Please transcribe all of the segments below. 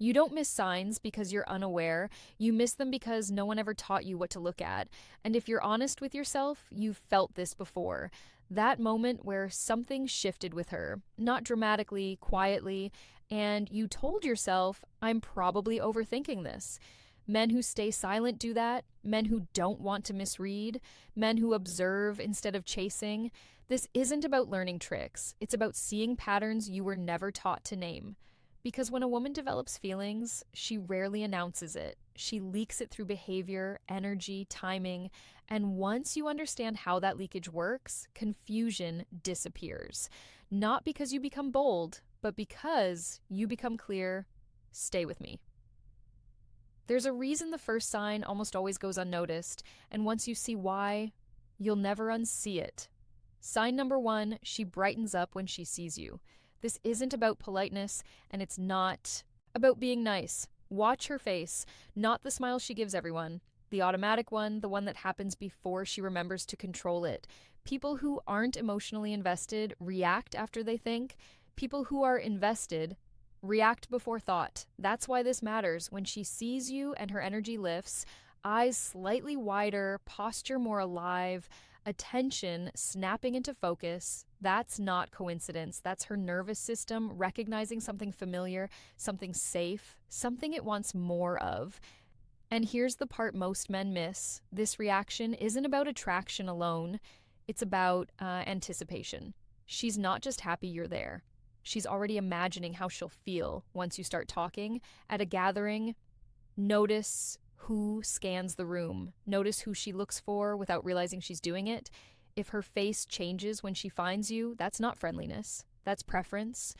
You don't miss signs because you're unaware. You miss them because no one ever taught you what to look at. And if you're honest with yourself, you've felt this before. That moment where something shifted with her, not dramatically, quietly, and you told yourself, I'm probably overthinking this. Men who stay silent do that. Men who don't want to misread. Men who observe instead of chasing. This isn't about learning tricks. It's about seeing patterns you were never taught to name. Because when a woman develops feelings, she rarely announces it. She leaks it through behavior, energy, timing, and once you understand how that leakage works, confusion disappears. Not because you become bold, but because you become clear. Stay with me. There's a reason the first sign almost always goes unnoticed, and once you see why, you'll never unsee it. Sign number 1, she brightens up when she sees you. This isn't about politeness, and it's not about being nice. Watch her face, not the smile she gives everyone. The automatic one, the one that happens before she remembers to control it. People who aren't emotionally invested react after they think. People who are invested react before thought. That's why this matters. When she sees you and her energy lifts, eyes slightly wider, posture more alive, attention snapping into focus, that's not coincidence. That's her nervous system recognizing something familiar, something safe, something it wants more of. And here's the part most men miss. This reaction isn't about attraction alone, it's about anticipation. She's not just happy you're there. She's already imagining how she'll feel once you start talking. At a gathering, notice who scans the room. Notice who she looks for without realizing she's doing it. If her face changes when she finds you, that's not friendliness. That's preference.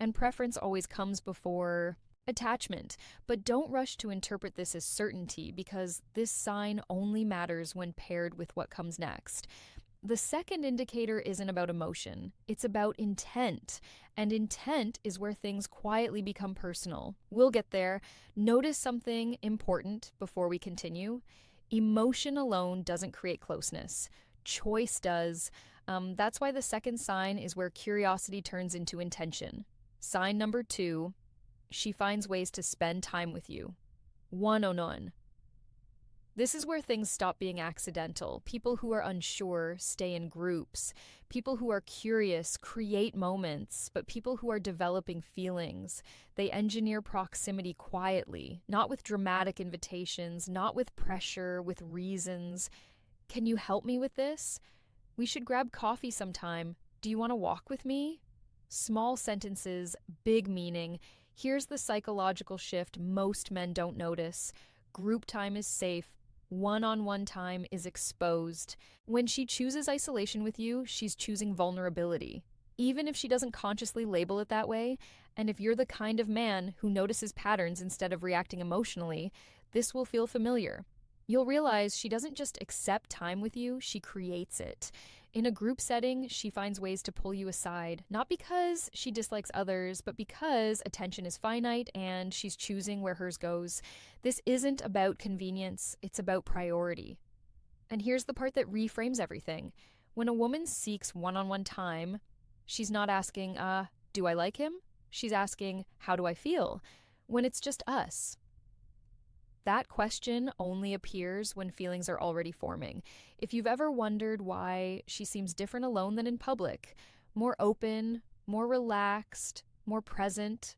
And preference always comes before attachment. But don't rush to interpret this as certainty because this sign only matters when paired with what comes next. The second indicator isn't about emotion, it's about intent. And intent is where things quietly become personal. We'll get there. Notice something important before we continue. Emotion alone doesn't create closeness, choice does. That's why the second sign is where curiosity turns into intention. Sign number 2, she finds ways to spend time with you. One-on-one. This is where things stop being accidental. People who are unsure stay in groups. People who are curious create moments, but people who are developing feelings, they engineer proximity quietly, not with dramatic invitations, not with pressure, with reasons. Can you help me with this? We should grab coffee sometime. Do you want to walk with me? Small sentences, big meaning. Here's the psychological shift most men don't notice. Group time is safe. One-on-one time is exposed. When she chooses isolation with you, she's choosing vulnerability. Even if she doesn't consciously label it that way, and if you're the kind of man who notices patterns instead of reacting emotionally, this will feel familiar. You'll realize she doesn't just accept time with you, she creates it. In a group setting, she finds ways to pull you aside, not because she dislikes others, but because attention is finite and she's choosing where hers goes. This isn't about convenience, it's about priority. And here's the part that reframes everything. When a woman seeks one-on-one time, she's not asking, do I like him? She's asking, how do I feel? When it's just us. That question only appears when feelings are already forming. If you've ever wondered why she seems different alone than in public, more open, more relaxed, more present,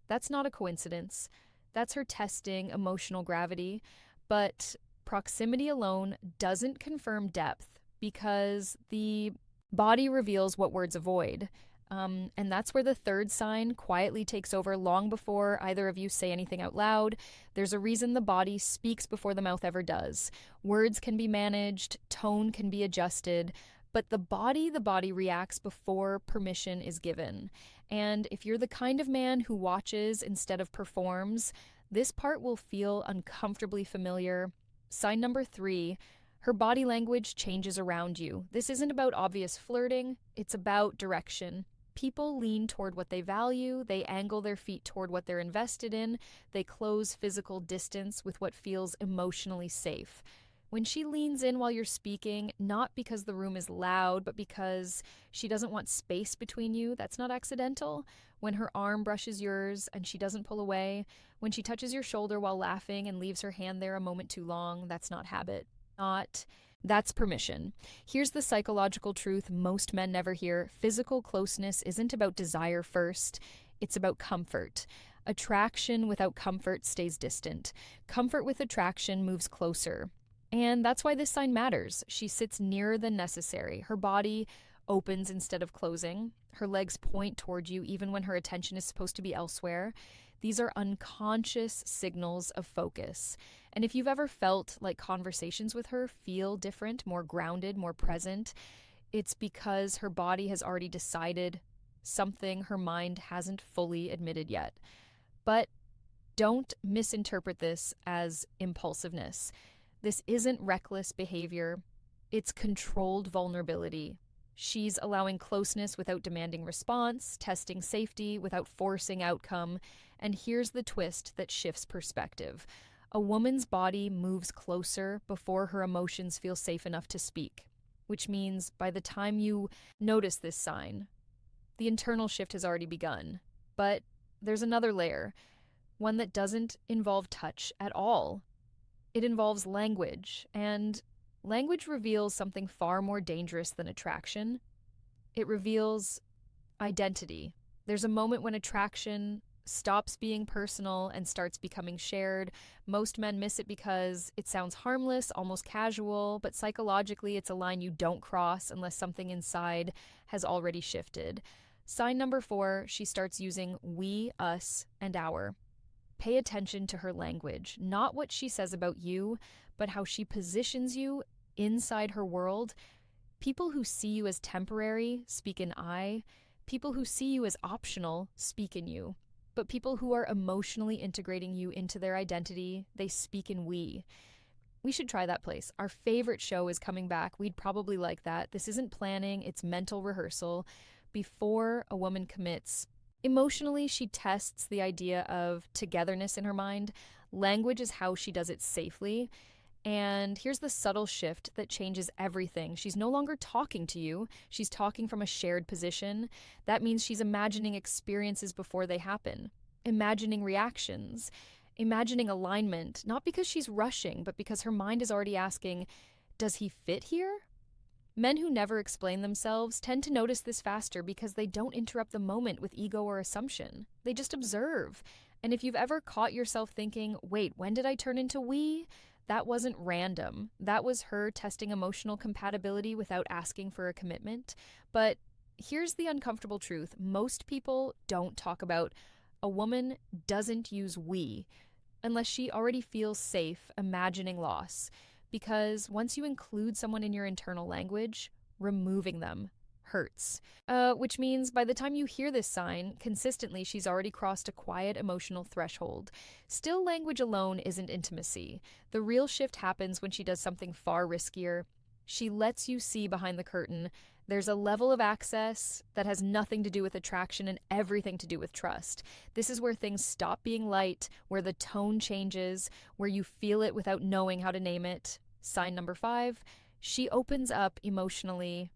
that's not a coincidence. That's her testing emotional gravity. But proximity alone doesn't confirm depth because the body reveals what words avoid. And that's where the third sign quietly takes over long before either of you say anything out loud. There's a reason the body speaks before the mouth ever does. Words can be managed, tone can be adjusted, but the body reacts before permission is given. And if you're the kind of man who watches instead of performs, this part will feel uncomfortably familiar. Sign number 3, her body language changes around you. This isn't about obvious flirting, it's about direction. People lean toward what they value, they angle their feet toward what they're invested in, they close physical distance with what feels emotionally safe. When she leans in while you're speaking, not because the room is loud, but because she doesn't want space between you, that's not accidental. When her arm brushes yours and she doesn't pull away, when she touches your shoulder while laughing and leaves her hand there a moment too long, that's not habit. Not That's permission. Here's the psychological truth most men never hear. Physical closeness isn't about desire first, it's about comfort. Attraction without comfort stays distant. Comfort with attraction moves closer. And that's why this sign matters. She sits nearer than necessary. Her body opens instead of closing. Her legs point toward you even when her attention is supposed to be elsewhere. These are unconscious signals of focus. And if you've ever felt like conversations with her feel different, more grounded, more present, it's because her body has already decided something her mind hasn't fully admitted yet. But don't misinterpret this as impulsiveness. This isn't reckless behavior, it's controlled vulnerability. She's allowing closeness without demanding response, testing safety without forcing outcome. And here's the twist that shifts perspective. A woman's body moves closer before her emotions feel safe enough to speak, which means by the time you notice this sign, the internal shift has already begun. But there's another layer, one that doesn't involve touch at all. It involves language, and language reveals something far more dangerous than attraction. It reveals identity. There's a moment when attraction stops being personal and starts becoming shared. Most men miss it because it sounds harmless, almost casual, but psychologically it's a line you don't cross unless something inside has already shifted. Sign number 4, she starts using we, us, and our. Pay attention to her language, not what she says about you, but how she positions you inside her world. People who see you as temporary speak in I. People who see you as optional speak in you. But people who are emotionally integrating you into their identity, they speak in we. We should try that place. Our favorite show is coming back. We'd probably like that. This isn't planning, it's mental rehearsal. Before a woman commits, emotionally, she tests the idea of togetherness in her mind. Language is how she does it safely. And here's the subtle shift that changes everything. She's no longer talking to you. She's talking from a shared position. That means she's imagining experiences before they happen, imagining reactions, imagining alignment, not because she's rushing, but because her mind is already asking, does he fit here? Men who never explain themselves tend to notice this faster because they don't interrupt the moment with ego or assumption. They just observe. And if you've ever caught yourself thinking, wait, when did I turn into we? That wasn't random. That was her testing emotional compatibility without asking for a commitment. But here's the uncomfortable truth. Most people don't talk about a woman doesn't use we unless she already feels safe imagining loss. Because once you include someone in your internal language, removing them hurts. Which means by the time you hear this sign, consistently she's already crossed a quiet emotional threshold. Still, language alone isn't intimacy. The real shift happens when she does something far riskier. She lets you see behind the curtain. There's a level of access that has nothing to do with attraction and everything to do with trust. This is where things stop being light, where the tone changes, where you feel it without knowing how to name it. Sign number 5, she opens up emotionally.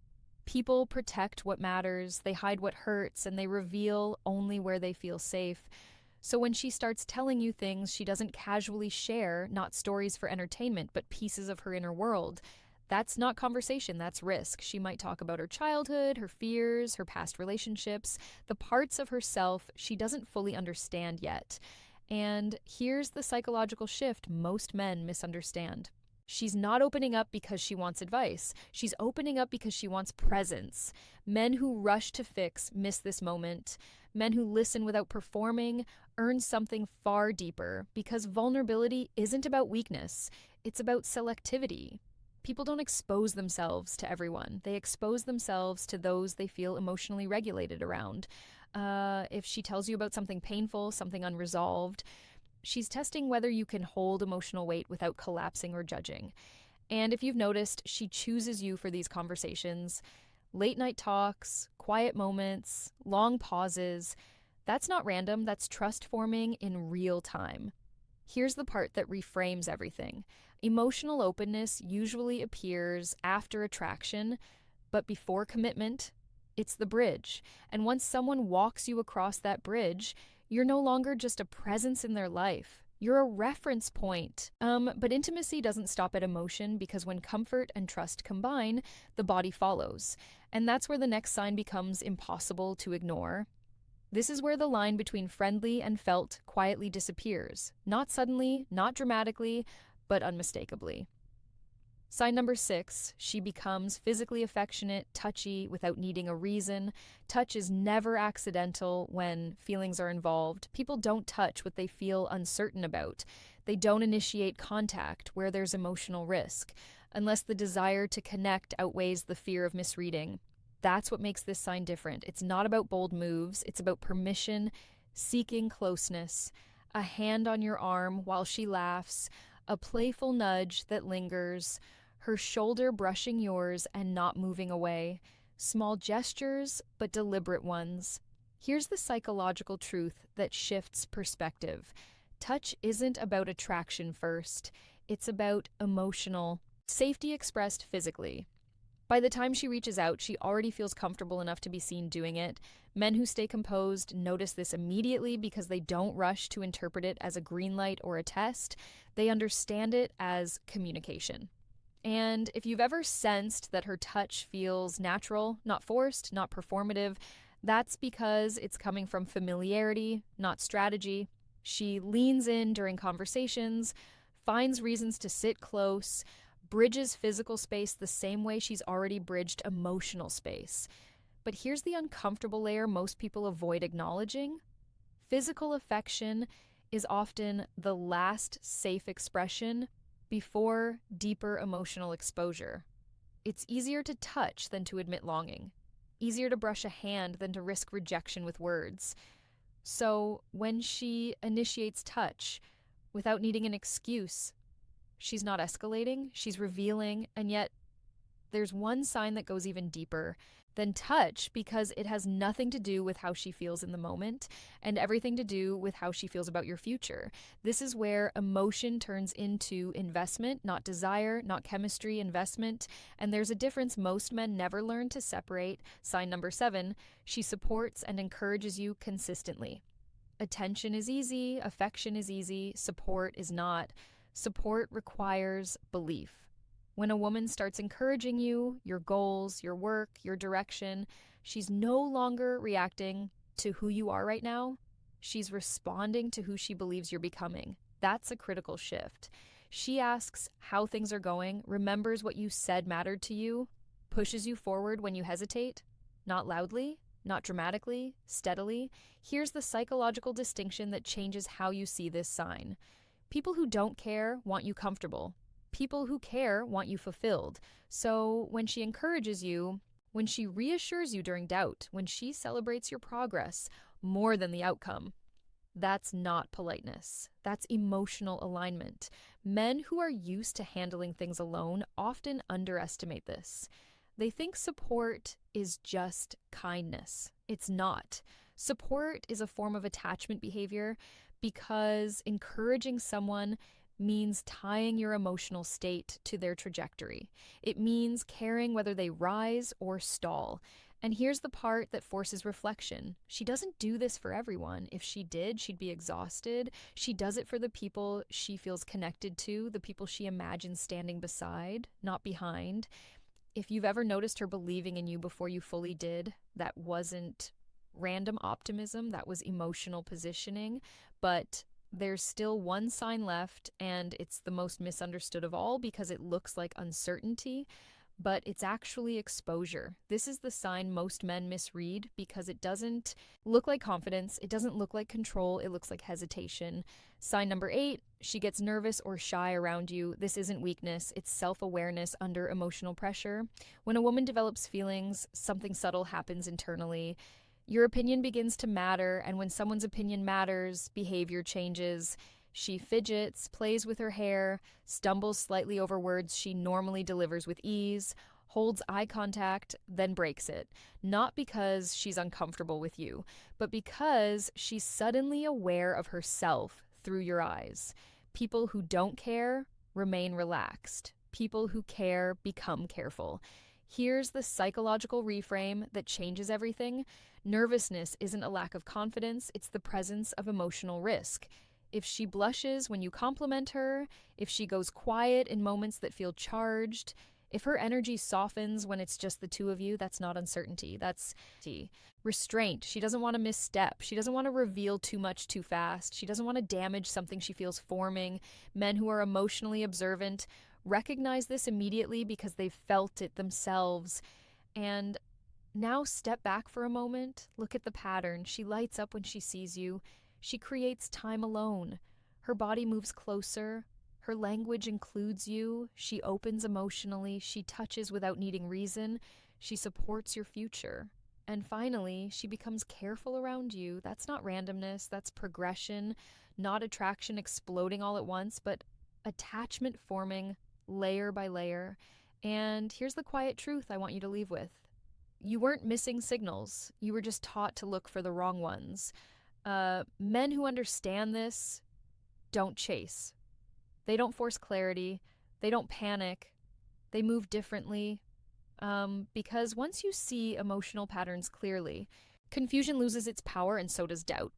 People protect what matters, they hide what hurts, and they reveal only where they feel safe. So when she starts telling you things she doesn't casually share, not stories for entertainment, but pieces of her inner world, that's not conversation, that's risk. She might talk about her childhood, her fears, her past relationships, the parts of herself she doesn't fully understand yet. And here's the psychological shift most men misunderstand. She's not opening up because she wants advice. She's opening up because she wants presence. Men who rush to fix miss this moment. Men who listen without performing earn something far deeper because vulnerability isn't about weakness. It's about selectivity. People don't expose themselves to everyone. They expose themselves to those they feel emotionally regulated around. If she tells you about something painful, something unresolved, she's testing whether you can hold emotional weight without collapsing or judging. And if you've noticed, she chooses you for these conversations. Late night talks, quiet moments, long pauses. That's not random, that's trust forming in real time. Here's the part that reframes everything. Emotional openness usually appears after attraction, but before commitment, it's the bridge. And once someone walks you across that bridge, you're no longer just a presence in their life. You're a reference point. But intimacy doesn't stop at emotion because when comfort and trust combine, the body follows. And that's where the next sign becomes impossible to ignore. This is where the line between friendly and felt quietly disappears. Not suddenly, not dramatically, but unmistakably. Sign number 6, she becomes physically affectionate, touchy, without needing a reason. Touch is never accidental when feelings are involved. People don't touch what they feel uncertain about. They don't initiate contact where there's emotional risk, unless the desire to connect outweighs the fear of misreading. That's what makes this sign different. It's not about bold moves, it's about permission, seeking closeness, a hand on your arm while she laughs, a playful nudge that lingers, her shoulder brushing yours and not moving away. Small gestures, but deliberate ones. Here's the psychological truth that shifts perspective. Touch isn't about attraction first, it's about emotional safety expressed physically. By the time she reaches out, she already feels comfortable enough to be seen doing it. Men who stay composed notice this immediately because they don't rush to interpret it as a green light or a test. They understand it as communication. And if you've ever sensed that her touch feels natural, not forced, not performative, that's because it's coming from familiarity, not strategy. She leans in during conversations, finds reasons to sit close, bridges physical space the same way she's already bridged emotional space. But here's the uncomfortable layer most people avoid acknowledging. Physical affection is often the last safe expression before deeper emotional exposure. It's easier to touch than to admit longing, easier to brush a hand than to risk rejection with words. So when she initiates touch without needing an excuse, she's not escalating, she's revealing, and yet there's one sign that goes even deeper than touch because it has nothing to do with how she feels in the moment and everything to do with how she feels about your future. This is where emotion turns into investment, not desire, not chemistry, investment. And there's a difference most men never learn to separate. Sign number 7, she supports and encourages you consistently. Attention is easy, affection is easy, support is not. Support requires belief. When a woman starts encouraging you, your goals, your work, your direction, she's no longer reacting to who you are right now. She's responding to who she believes you're becoming. That's a critical shift. She asks how things are going, remembers what you said mattered to you, pushes you forward when you hesitate, not loudly, not dramatically, steadily. Here's the psychological distinction that changes how you see this sign. People who don't care want you comfortable. People who care want you fulfilled. So when she encourages you, when she reassures you during doubt, when she celebrates your progress more than the outcome, that's not politeness. That's emotional alignment. Men who are used to handling things alone often underestimate this. They think support is just kindness. It's not. Support is a form of attachment behavior because encouraging someone means tying your emotional state to their trajectory. It means caring whether they rise or stall. And here's the part that forces reflection. She doesn't do this for everyone. If she did, she'd be exhausted. She does it for the people she feels connected to, the people she imagines standing beside, not behind. If you've ever noticed her believing in you before you fully did, that wasn't random optimism, that was emotional positioning. But there's still one sign left, and it's the most misunderstood of all because it looks like uncertainty, but it's actually exposure. This is the sign most men misread because it doesn't look like confidence, it doesn't look like control, it looks like hesitation. Sign number 8, she gets nervous or shy around you. This isn't weakness, it's self-awareness under emotional pressure. When a woman develops feelings, something subtle happens internally. Your opinion begins to matter, and when someone's opinion matters, behavior changes. She fidgets, plays with her hair, stumbles slightly over words she normally delivers with ease, holds eye contact, then breaks it. Not because she's uncomfortable with you, but because she's suddenly aware of herself through your eyes. People who don't care remain relaxed. People who care become careful. Here's the psychological reframe that changes everything. Nervousness isn't a lack of confidence, it's the presence of emotional risk. If she blushes when you compliment her, if she goes quiet in moments that feel charged, if her energy softens when it's just the two of you, that's not uncertainty. That's restraint. She doesn't want to misstep. She doesn't want to reveal too much too fast. She doesn't want to damage something she feels forming. Men who are emotionally observant recognize this immediately because they've felt it themselves. And now step back for a moment. Look at the pattern. She lights up when she sees you. She creates time alone. Her body moves closer. Her language includes you. She opens emotionally. She touches without needing reason. She supports your future. And finally, she becomes careful around you. That's not randomness, that's progression, not attraction exploding all at once, but attachment forming layer by layer. And here's the quiet truth I want you to leave with. You weren't missing signals. You were just taught to look for the wrong ones. Men who understand this don't chase. They don't force clarity. They don't panic. They move differently. Because once you see emotional patterns clearly, confusion loses its power and so does doubt.